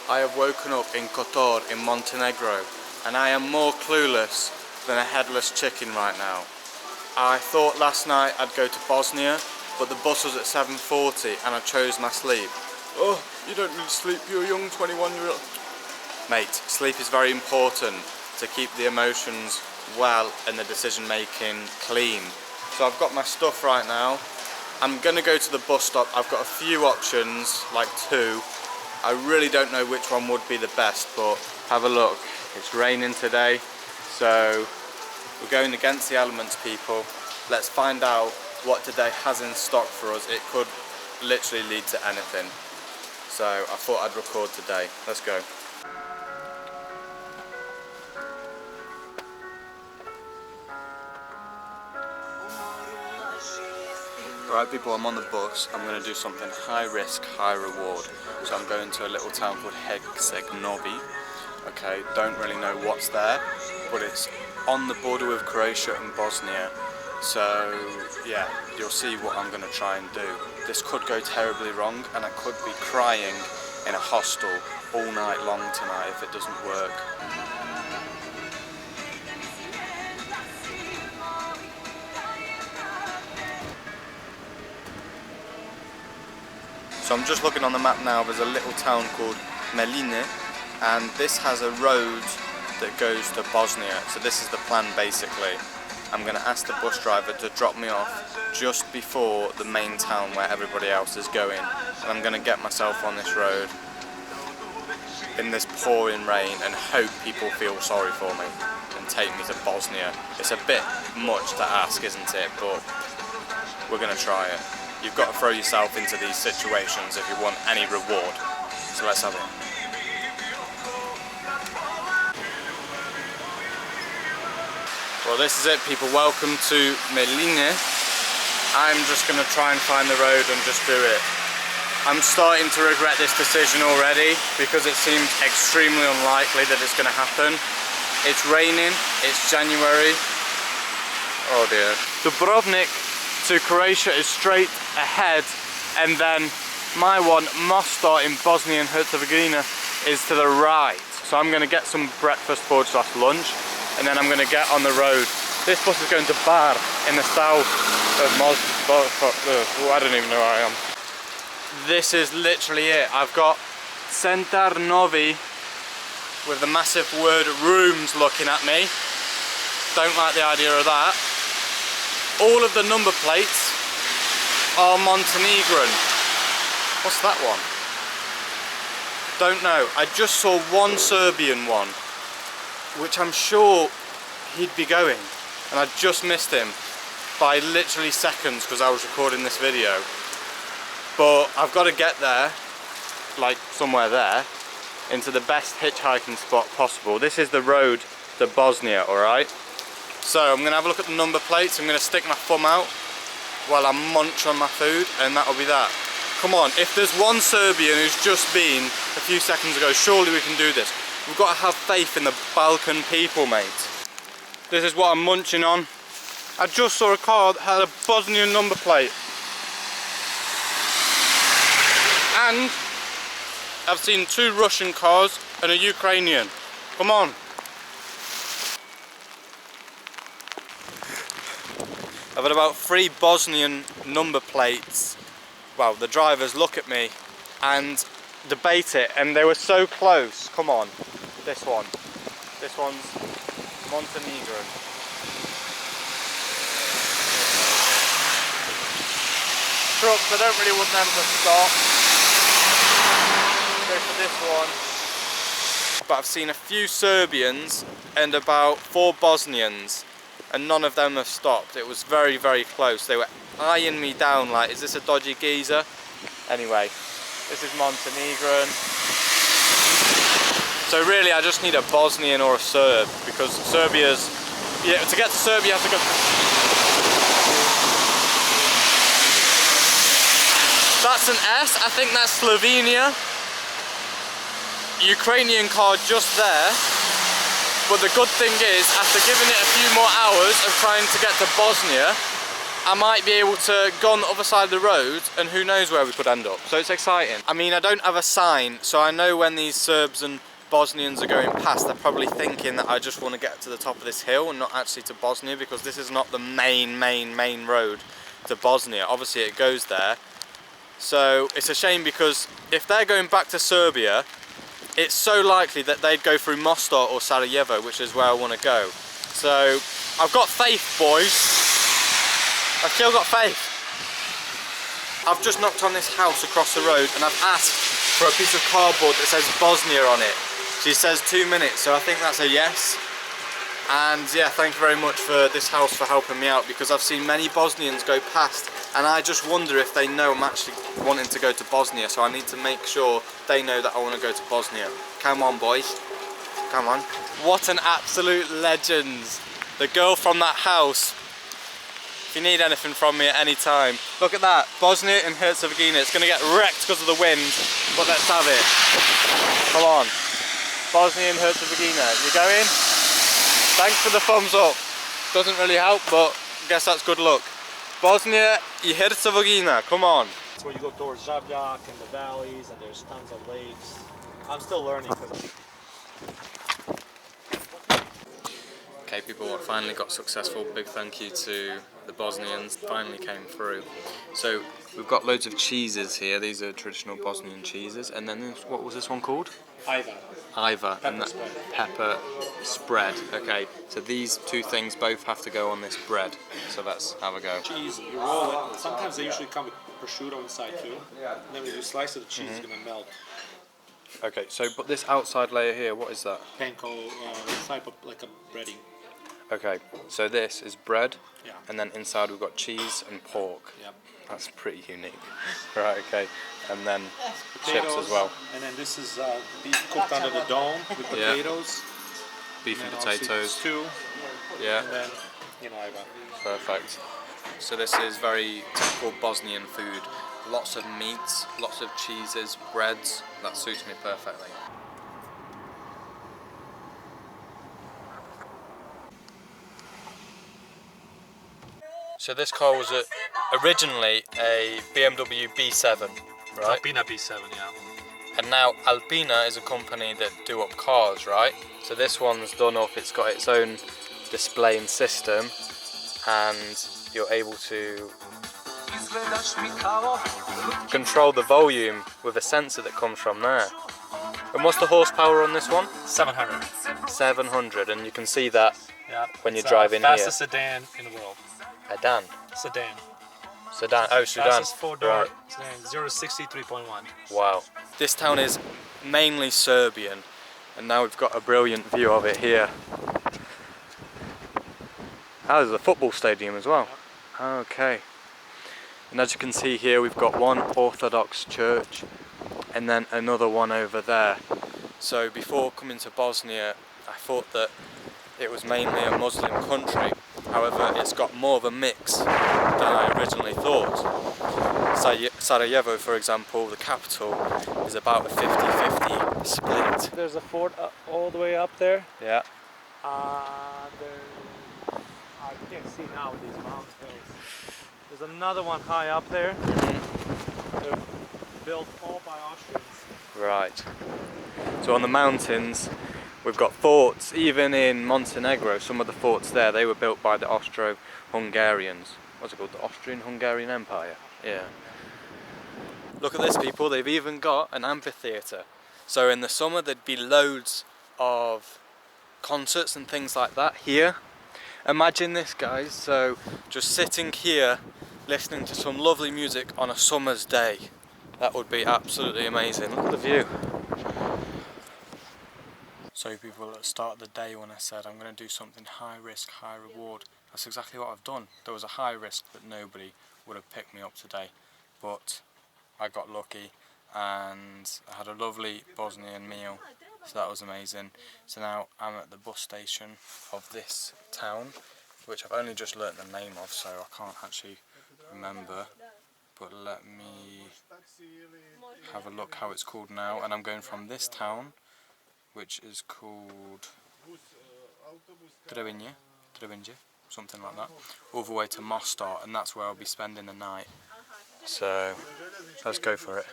I have woken up in Kotor in Montenegro and I am more clueless than a headless chicken right now. I thought last night I'd go to Bosnia, but the bus was at 7:40 and I chose my sleep. Oh, you don't need sleep, you're a young 21-year-old. Mate, sleep is very important to keep the emotions well and the decision making clean. So I've got my stuff right now. I'm gonna go to the bus stop. I've got a few options, like two. I really don't know which one would be the best, but have a look. It's raining today, so we're going against the elements, people. Let's find out what today has in stock for us. It could literally lead to anything. So I thought I'd record today. Let's go. Right people, I'm on the bus. I'm going to do something high risk, high reward. So I'm going to a little town called Herzegovina. Okay, don't really know what's there, but it's on the border with Croatia and Bosnia. So yeah, you'll see what I'm going to try and do. This could go terribly wrong and I could be crying in a hostel all night long tonight if it doesn't work. So I'm just looking on the map now. There's a little town called Meline, and this has a road that goes to Bosnia. So this is the plan basically. I'm going to ask the bus driver to drop me off just before the main town where everybody else is going. And I'm going to get myself on this road in this pouring rain and hope people feel sorry for me and take me to Bosnia. It's a bit much to ask, isn't it? But we're going to try it. You've got to throw yourself into these situations if you want any reward. So let's have it. Well, this is it, people. Welcome to Meline. I'm just going to try and find the road and just do it. I'm starting to regret this decision already because it seems extremely unlikely that it's going to happen. It's raining, it's January. Oh dear. Dubrovnik to Croatia is straight ahead, and then my one, Mostar in Bosnia and Herzegovina, is to the right. So I'm going to get some breakfast for lunch, and then I'm going to get on the road. This bus is going to Bar in the south of Mostar. I don't even know where I am. This is literally it. I've got Centar Novi with the massive word rooms looking at me. Don't like the idea of that. All of the number plates are Montenegrin. What's that one? Don't know. I just saw one Serbian one, which I'm sure he'd be going, and I just missed him by literally seconds because I was recording this video. But I've got to get there, like somewhere there, into the best hitchhiking spot possible. This is the road to Bosnia, alright? So I'm going to have a look at the number plates. I'm going to stick my thumb out while I munch on my food, and that'll be that. Come on, if there's one Serbian who's just been a few seconds ago, surely we can do this. We've got to have faith in the Balkan people, mate. This is what I'm munching on. I just saw a car that had a Bosnian number plate. And I've seen two Russian cars and a Ukrainian. Come on. I've had about 3 Bosnian number plates. Well, the drivers look at me and debate it, and they were so close. Come on, this one. This one's Montenegro. Trucks, I don't really want them to stop. Go for this one. But I've seen a few Serbians and about 4 Bosnians, and none of them have stopped. It was very, very close. They were eyeing me down like, is this a dodgy geezer? Anyway, this is Montenegrin. So really I just need a Bosnian or a Serb, because Serbia's, yeah, to get to Serbia you have to go. That's an S, I think that's Slovenia. Ukrainian car just there. But the good thing is, after giving it a few more hours of trying to get to Bosnia, I might be able to go on the other side of the road, and who knows where we could end up. So it's exciting. I mean, I don't have a sign, so I know when these Serbs and Bosnians are going past, they're probably thinking that I just want to get to the top of this hill and not actually to Bosnia, because this is not the main road to Bosnia. Obviously it goes there. So it's a shame, because if they're going back to Serbia, it's so likely that they'd go through Mostar or Sarajevo, which is where I want to go. So I've got faith, boys. I've still got faith. I've just knocked on this house across the road and I've asked for a piece of cardboard that says Bosnia on it. She says 2 minutes, so I think that's a yes. And yeah, thank you very much for this house for helping me out, because I've seen many Bosnians go past and I just wonder if they know I'm actually wanting to go to Bosnia, so I need to make sure they know that I want to go to Bosnia. Come on, boys. Come on. What an absolute legend. The girl from that house. If you need anything from me at any time, look at that, Bosnia and Herzegovina. It's going to get wrecked because of the wind, but let's have it. Come on, Bosnia and Herzegovina, you going? Thanks for the thumbs up. Doesn't really help, but I guess that's good luck. Bosnia and Herzegovina, come on. That's where you go towards Žabljak and the valleys, and there's tons of lakes. I'm still learning. Okay people, I finally got successful. Big thank you to the Bosnians, finally came through. So we've got loads of cheeses here. These are traditional Bosnian cheeses. And then what was this one called? Iva. Iva. Pepper and that spread. Pepper spread. Okay, so these two things both have to go on this bread. So let's have a go. Cheese, you roll it. Sometimes they usually come with prosciutto inside too. And then when you slice it, the cheese is going to melt. Okay, so but this outside layer here, what is that? Panko, type of like a breading. Okay, so this is bread, Yeah. and then inside we've got cheese and pork. Yep. That's pretty unique. Right, okay, and then Potatoes, chips as well. And then this is beef cooked under the dome with potatoes. Beef and obviously potatoes. stew. Yeah. And then, Iva. Perfect. So this is very typical Bosnian food. Lots of meats, lots of cheeses, breads. That suits me perfectly. So this car was originally a BMW B7, right? Alpina B7, yeah. And now Alpina is a company that do up cars, right? So this one's done up, it's got its own displaying system, and you're able to control the volume with a sensor that comes from there. And what's the horsepower on this one? 700. 700, and you can see that when you It's drive in here. fastest sedan in the world. Sedan. Sedan. Sedan. Oh, Sudan. Fastest four-door Right. sedan. 0 to 60, 3.1. Wow. This town is mainly Serbian, and now we've got a brilliant view of it here. Oh, there's a football stadium as well. Okay. And as you can see here, we've got one Orthodox church and then another one over there. So before coming to Bosnia, I thought that it was mainly a Muslim country. However, it's got more of a mix than I originally thought. Sarajevo, for example, the capital, is about a 50-50 split. There's a fort all the way up there. Yeah. I can't see now with these mountain hills. There's another one high up there. They're built all by Austrians. Right. So on the mountains, we've got forts. Even in Montenegro, some of the forts there, they were built by the Austro-Hungarians. What's it called? The Austrian-Hungarian Empire. Yeah. Look at this, people. They've even got an amphitheatre. So in the summer, there'd be loads of concerts and things like that here. Imagine this, guys. So just sitting here, listening to some lovely music on a summer's day. That would be absolutely amazing. Look at the view. So people, at the start of the day when I said I'm going to do something high risk, high reward, that's exactly what I've done. There was a high risk that nobody would have picked me up today, but I got lucky and I had a lovely Bosnian meal, so that was amazing. So now I'm at the bus station of this town, which I've only just learnt the name of, so I can't actually remember. But let me have a look how it's called now. And I'm going from this town, which is called Trebinje, something like that, all the way to Mostar, and that's where I'll be spending the night. So let's go for it.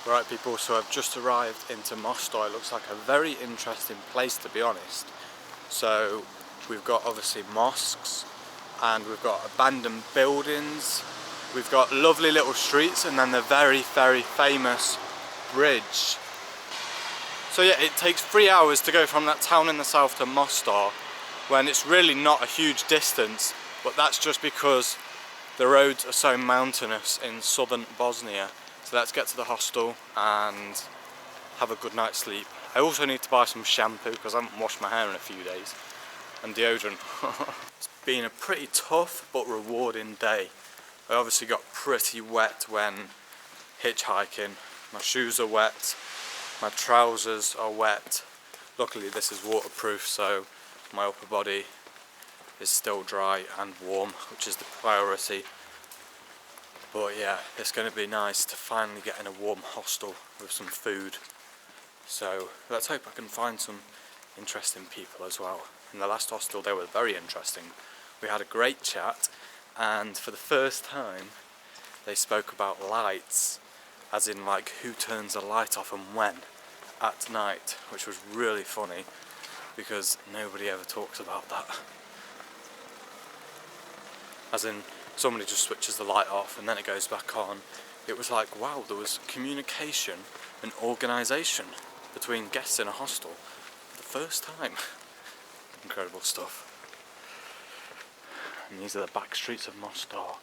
Right people, so I've just arrived into Mostar. It looks like a very interesting place, to be honest. So we've got obviously mosques, and we've got abandoned buildings, we've got lovely little streets, and then the very, very famous bridge. So yeah, it takes 3 hours to go from that town in the south to Mostar, when it's really not a huge distance, but that's just because the roads are so mountainous in southern Bosnia. So let's get to the hostel and have a good night's sleep. I also need to buy some shampoo because I haven't washed my hair in a few days, and deodorant. It's been a pretty tough but rewarding day. I obviously got pretty wet when hitchhiking. My shoes are wet, my trousers are wet. Luckily this is waterproof, so my upper body is still dry and warm, which is the priority. But yeah, it's going to be nice to finally get in a warm hostel with some food. So let's hope I can find some interesting people as well. In the last hostel they were very interesting. We had a great chat, and for the first time they spoke about lights, as in like who turns a light off and when at night, which was really funny because nobody ever talks about that. As in somebody just switches the light off and then it goes back on. It was like, wow, there was communication and organisation between guests in a hostel for the first time. Incredible stuff. And these are the back streets of Mostar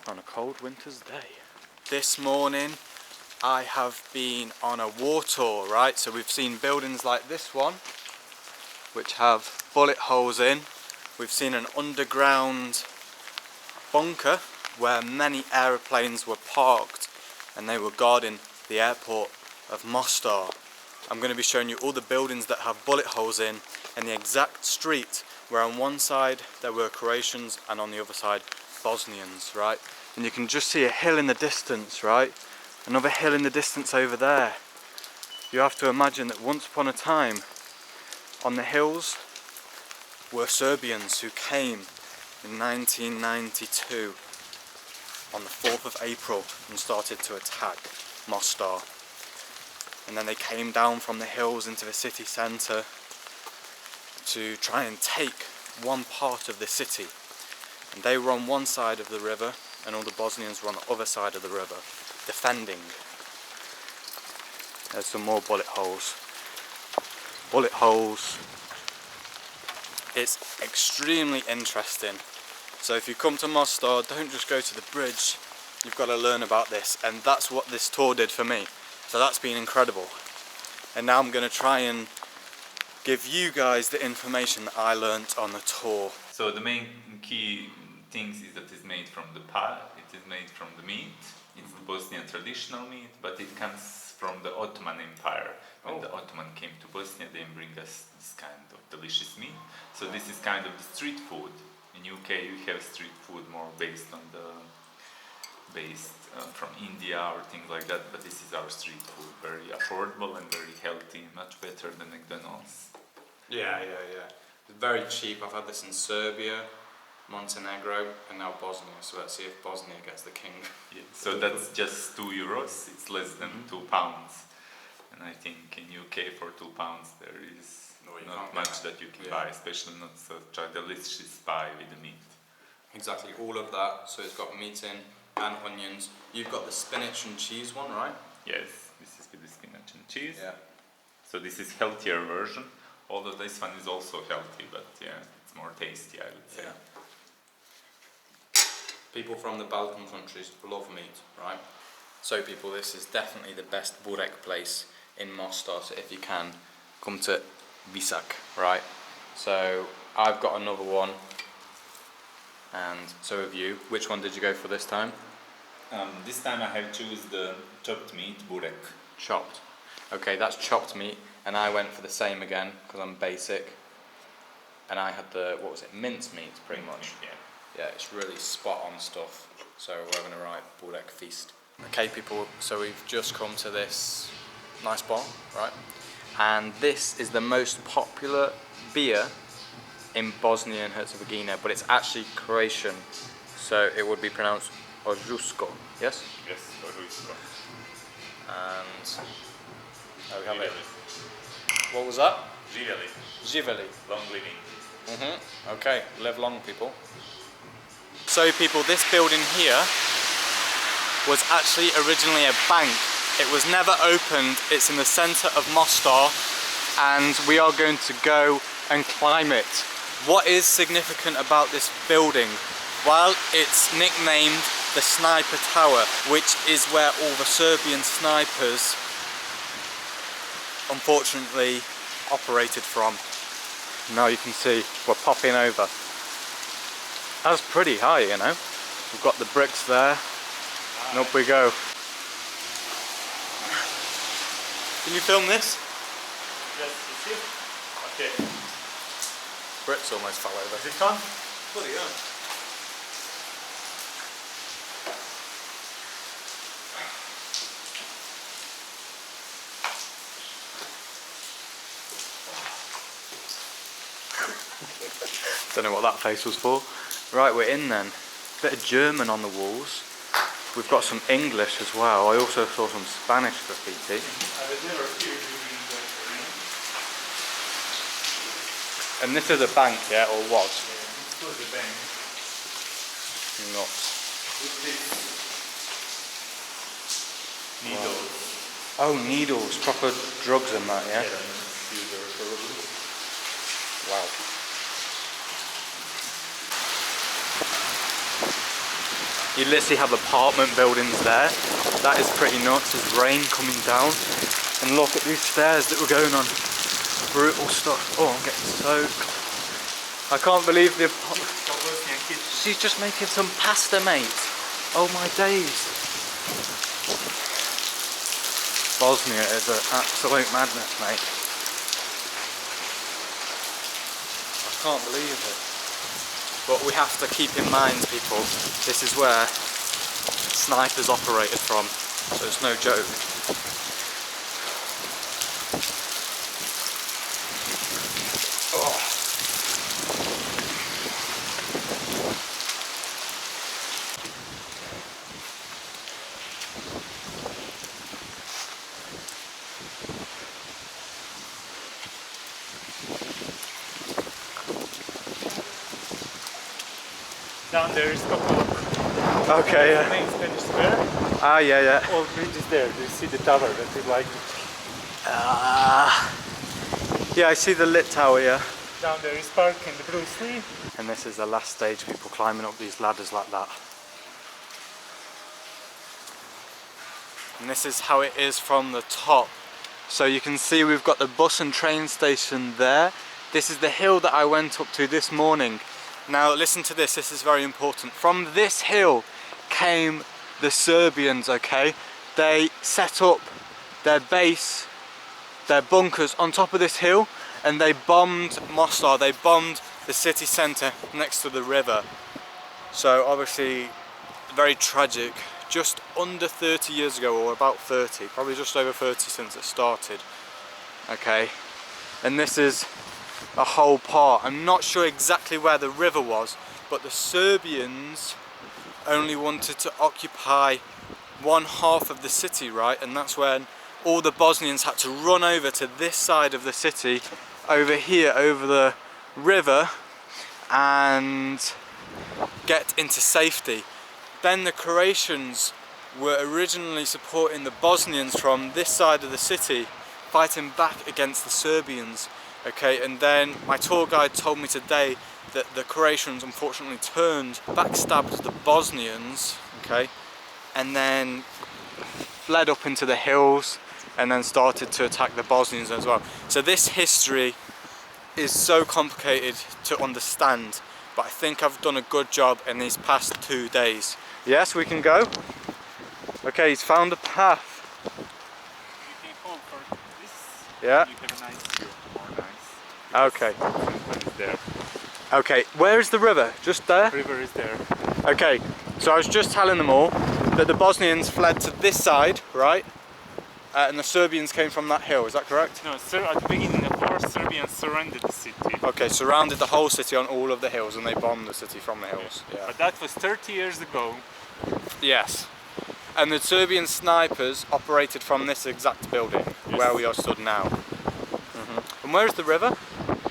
on a cold winter's day. This morning I have been on a war tour, right? So we've seen buildings like this one, which have bullet holes in. We've seen an underground bunker where many aeroplanes were parked and they were guarding the airport of Mostar. I'm going to be showing you all the buildings that have bullet holes in, and the exact street where on one side there were Croatians and on the other side Bosnians, right? And you can just see a hill in the distance, right? Another hill in the distance over there. You have to imagine that once upon a time on the hills were Serbians who came in 1992 on the 4th of April and started to attack Mostar. And then they came down from the hills into the city centre to try and take one part of the city. And they were on one side of the river and all the Bosnians were on the other side of the river, defending. There's some more bullet holes. Bullet holes. It's extremely interesting. So if you come to Mostar, don't just go to the bridge, you've got to learn about this, and that's what this tour did for me. So that's been incredible. And now I'm going to try and give you guys the information that I learnt on the tour. So the main key things is that it's made from the pie, it is made from the meat, it's the Bosnian traditional meat, but it comes from the Ottoman Empire. When the Ottoman came to Bosnia, they bring us this kind of delicious meat. So this is kind of the street food. In UK you have street food more based on the from India or things like that, but this is our street food, very affordable and very healthy, much better than McDonald's. Yeah. It's very cheap. I've had this in Serbia, Montenegro, and now Bosnia. So let's see if Bosnia gets the king. Yeah. So that's just €2. It's less than £2. And I think in UK for £2 there is not much that you can buy, especially not such a delicious pie with the meat. Exactly, all of that. So it's got meat in and onions. You've got the spinach and cheese one, right? Yes, this is with the spinach and cheese. Yeah. So this is healthier version. Although this one is also healthy, but yeah, it's more tasty, I would say. Yeah. People from the Balkan countries love meat, right? So people, this is definitely the best burek place in Mostar. So if you can, come to Bisak, right? So I've got another one, and so have you. Which one did you go for this time? This time I have chosen the chopped meat burek. Chopped. Okay, that's chopped meat, and I went for the same again because I'm basic. And I had the, what was it, mince meat, pretty much. Yeah, it's really spot on stuff. So we're having a right burek feast. Okay, people. So we've just come to this nice bar, right? And this is the most popular beer in Bosnia and Herzegovina, but it's actually Croatian, so it would be pronounced Ožujsko, yes? Yes, Ožujsko. And there we have it. What was that? Živjeli. Živjeli. Long living. Okay, live long, people. So people, this building here was actually originally a bank. It was never opened. It's in the centre of Mostar, and we are going to go and climb it. What is significant about this building? Well, it's nicknamed the Sniper Tower, which is where all the Serbian snipers unfortunately operated from. Now you can see we're popping over. That's pretty high, you know. We've got the bricks there, and up we go. Can you film this? Yes, you see? Okay. Bricks almost fell over. Is it on? Bloody hell. Don't know what that face was for. Right, we're in then. Bit of German on the walls. We've got some English as well. I also saw some Spanish graffiti. I was never here during the And this is a bank, yeah, or was? This was the bank. Nuts. Needles. Oh, needles, proper drugs and that, yeah? Wow. You literally have apartment buildings there. That is pretty nuts. There's rain coming down. And look at these stairs that we're going on. Brutal stuff. Oh, I'm getting soaked. I can't believe the apartment. She's just making some pasta, mate. Oh my days. Bosnia is an absolute madness, mate. I can't believe it. But we have to keep in mind, people, this is where snipers operated from, so it's no joke. Oh. Down there is Kapuluk. Okay, The yeah. main Spanish square. Ah, yeah, yeah. All bridge is there. Do you see the tower that is like Yeah, I see the lit tower, yeah. down there is Park and the Bruce Lee. And this is the last stage, people climbing up these ladders like that. And this is how it is from the top. So you can see we've got the bus and train station there. This is the hill that I went up to this morning. Now listen to this, this is very important. From this hill came the Serbians, okay? They set up their base, their bunkers on top of this hill, and they bombed Mostar, they bombed the city centre next to the river. So obviously very tragic. Just under 30 years ago, or about 30, probably just over 30 since it started. Okay, and this is a whole part. I'm not sure exactly where the river was, but the Serbians only wanted to occupy one half of the city, right? And that's when all the Bosnians had to run over to this side of the city, over here, over the river, and get into safety. Then the Croatians were originally supporting the Bosnians from this side of the city, fighting back against the Serbians. Okay, and then my tour guide told me today that the Croatians unfortunately turned, backstabbed the Bosnians, okay, and then fled up into the hills and then started to attack the Bosnians as well. So this history is so complicated to understand, but I think I've done a good job in these past 2 days. Yes, we can go. Okay, he's found a path. You can hold for this. Yeah. You have a nice view. More nice. Okay. It's there. Okay, where is the river? Just there? River is there. Okay, so I was just telling them all that the Bosnians fled to this side, right? And the Serbians came from that hill, is that correct? No, sir, at the beginning the war, Serbians surrounded the city. Okay, surrounded the whole city on all of the hills, and they bombed the city from the hills. Yeah. But that was 30 years ago. Yes. And the Serbian snipers operated from this exact building, where we are stood now. And where is the river?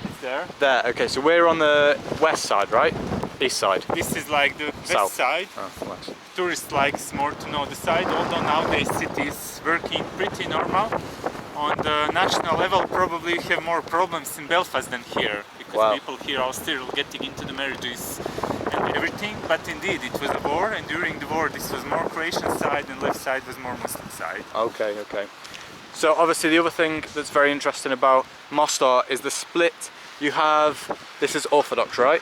It's there. There, okay, so we're on the west side, right? East side. This is like the South. west side. Oh, west. Tourists likes more to know the side, although nowadays city is working pretty normal. On the national level probably have more problems in Belfast than here, because people here are still getting into the marriages and everything, but indeed it was a war, and during the war this was more Croatian side and left side was more Muslim side. Okay, okay. So obviously the other thing that's very interesting about Mostar is the split. You have, this is Orthodox, right?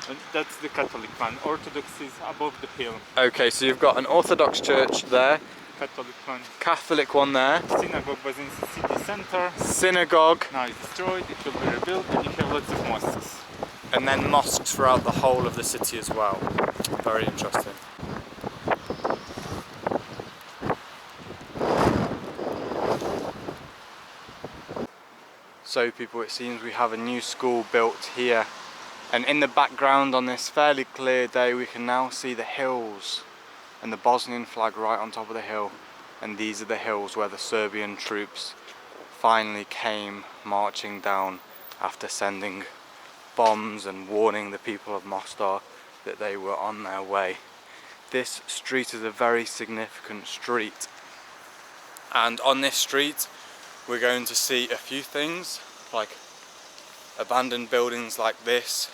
And that's the Catholic one. Orthodox is above the hill. Okay, so you've got an Orthodox church there, Catholic one. Catholic one there, Synagogue was in the city center. synagogue, Now it's destroyed, it will be rebuilt, and you have lots of mosques. and then mosques throughout the whole of the city as well. Very interesting. So people, it seems we have a new school built here, and in the background on this fairly clear day we can now see the hills and the Bosnian flag right on top of the hill, and these are the hills where the Serbian troops finally came marching down after sending bombs and warning the people of Mostar that they were on their way. This street is a very significant street, and on this street we're going to see a few things, like abandoned buildings like this,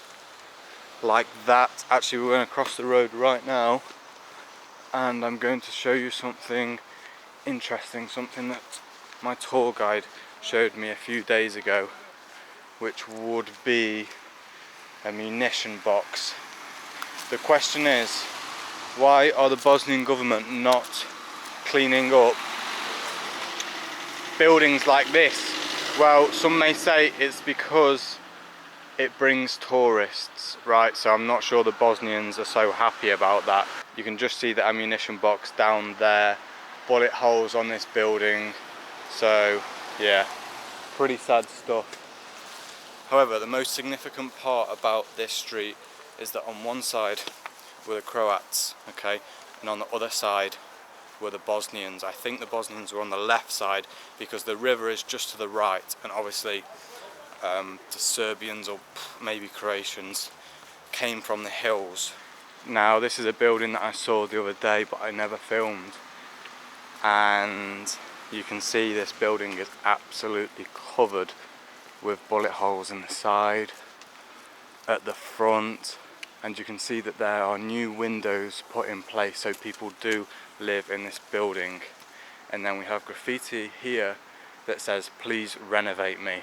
like that. Actually, we're going to cross the road right now, and I'm going to show you something interesting, something that my tour guide showed me a few days ago, which would be a munition box. The question is, why are the Bosnian government not cleaning up buildings like this? Well, some may say it's because it brings tourists, right? So I'm not sure the Bosnians are so happy about that. You can just see the ammunition box down there, bullet holes on this building. So yeah, pretty sad stuff. However, the most significant part about this street is that on one side were the Croats, okay, and on the other side were the Bosnians. I think the Bosnians were on the left side because the river is just to the right, and obviously the Serbians, or maybe Croatians, came from the hills. Now this is a building that I saw the other day but I never filmed, and you can see this building is absolutely covered with bullet holes in the side, at the front, and you can see that there are new windows put in place so people do live in this building. And then we have graffiti here that says please renovate me.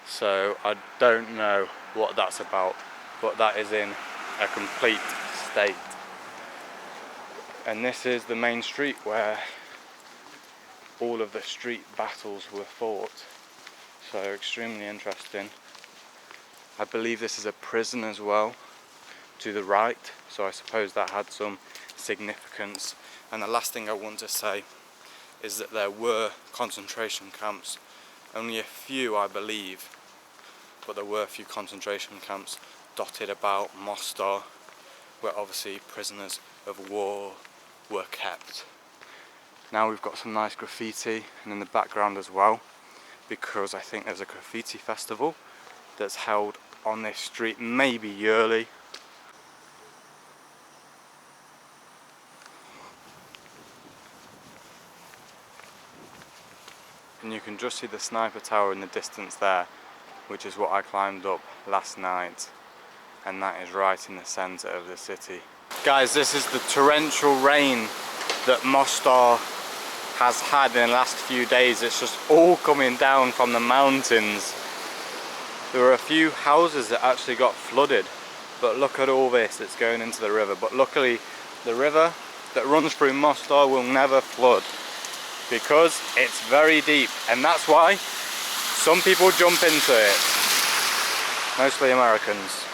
So I don't know what that's about, but that is in a complete state. And this is the main street where all of the street battles were fought. So extremely interesting. I believe this is a prison as well to the right, so I suppose that had some significance. And the last thing I want to say is that there were concentration camps, only a few I believe, but there were a few concentration camps dotted about Mostar, where obviously prisoners of war were kept. Now we've got some nice graffiti, and in the background as well, because I think there's a graffiti festival that's held on this street maybe yearly. And you can just see the sniper tower in the distance there, which is what I climbed up last night, and that is right in the centre of the city. Guys, this is the torrential rain that Mostar has had in the last few days. It's just all coming down from the mountains. There were a few houses that actually got flooded, but look at all this that's going into the river. But luckily the river that runs through Mostar will never flood because it's very deep, and that's why some people jump into it, mostly Americans.